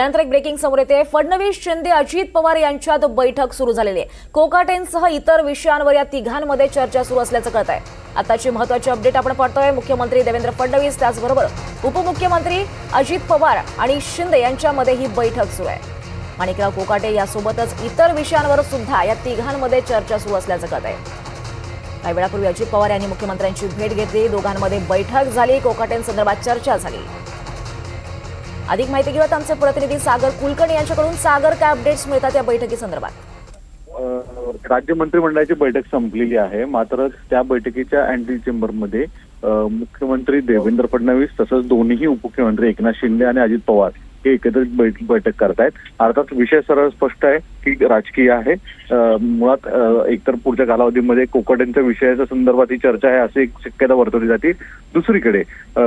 त्यानंतर एक ब्रेकिंग समोर येते। फडणवीस, शिंदे, अजित पवार यांच्यात बैठक सुरू झालेली आहे। कोकाटेंसह इतर विषयांवर या तिघांमध्ये चर्चा सुरू असल्याचं कळत आहे। आताची महत्त्वाची अपडेट आपण पाहतोय। मुख्यमंत्री देवेंद्र फडणवीस त्याचबरोबर उपमुख्यमंत्री अजित पवार आणि शिंदे यांच्यामध्ये ही बैठक सुरू आहे। माणिकराव कोकाटे यासोबतच इतर विषयांवर सुद्धा या तिघांमध्ये चर्चा सुरू असल्याचं कळत आहे। काही वेळापूर्वी अजित पवार यांनी मुख्यमंत्र्यांची भेट घेतली, दोघांमध्ये बैठक झाली, कोकाटेंसंदर्भात चर्चा झाली। अधिक माहिती घेऊयात आमचे प्रतिनिधी सागर कुलकर्णी यांच्याकडून। सागर, काय अपडेट्स मिळतात या बैठकीसंदर्भात? राज्य मंत्रिमंडळाची बैठक संपलेली आहे, मात्र त्या बैठकीच्या अँटी चेंबरमध्ये मुख्यमंत्री देवेंद्र फडणवीस तसंच दोन्ही उपमुख्यमंत्री एकनाथ शिंदे आणि अजित पवार हे एकत्रित बैठक करतायत। अर्थात विषय सरळ स्पष्ट आहे की राजकीय आहे। मुळात एकतर पुढच्या कालावधीमध्ये कोकाटेंच्या विषयाच्या संदर्भात ही चर्चा आहे अशी एक शक्यता वर्तवली जाते। दुसरीकडे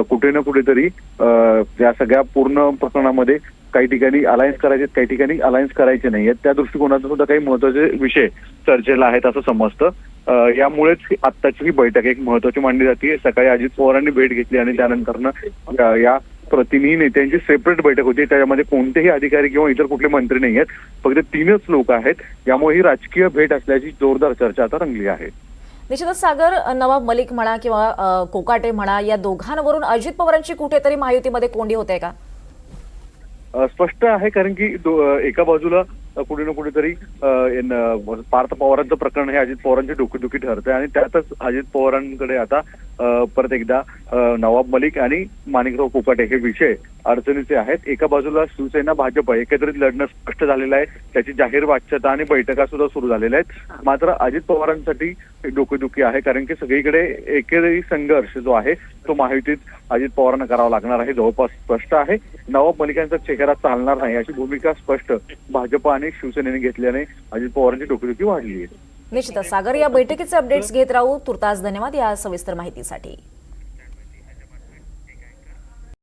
कुठे ना कुठेतरी या सगळ्या पूर्ण प्रकरणामध्ये काही ठिकाणी अलायन्स करायचे, काही ठिकाणी अलायन्स करायचे नाही आहेत, त्या दृष्टिकोनातून सुद्धा काही महत्वाचे विषय चर्चेला आहेत असं समजतं। यामुळेच आत्ताची ही बैठक एक महत्वाची मानली जाते। सकाळी अजित पवारांनी भेट घेतली आणि त्यानंतरनं या प्रतिनिधी नेत्यांची सेपरेट बैठक होती, त्याच्यामध्ये कोणतेही अधिकारी किंवा इतर कुठले मंत्री नाही आहेत, फक्त 3च लोक आहेत। यामुळे ही राजकीय भेट असल्याची जोरदार चर्चा आता रंगली आहे। निश्चितच सागर, नवाब मलिक म्हणा किंवा कोकाटे म्हणा, या दोघांवरून अजित पवारांची कुठेतरी महायुतीमध्ये कोंडी होते का? स्पष्ट आहे, कारण की एका बाजूला कुठे ना कुठेतरी पार्थ पवारांचं प्रकरण हे अजित पवारांची डोकेदुखी ठरतंय आणि त्यातच अजित पवारांकडे आता परत एकदा नवाब मलिक आणि माणिकराव कोकाटे हे विषय अडचणीचे आहेत। एका बाजूला शिवसेना भाजप एकत्रित लढणं स्पष्ट झालेलं आहे, त्याची जाहीर वाच्यता आणि बैठका सुद्धा सुरू झालेल्या आहेत। मात्र अजित पवारांसाठी डोकेदुखी आहे, कारण की सगळीकडे एकेरी संघर्ष जो आहे तो महायुतीत अजित पवारांना करावा लागणार आहे, जवळपास स्पष्ट आहे। नवाब मलिकांचा चेहरा चालणार नाही अशी भूमिका स्पष्ट भाजप आणि शिवसेनेने घेतल्याने अजित पवारांची डोकेदुखी वाढली आहे। निश्चितच सागर, या बैठकीचे अपडेट्स घेत राहू। तुर्तास धन्यवाद या सविस्तर माहितीसाठी।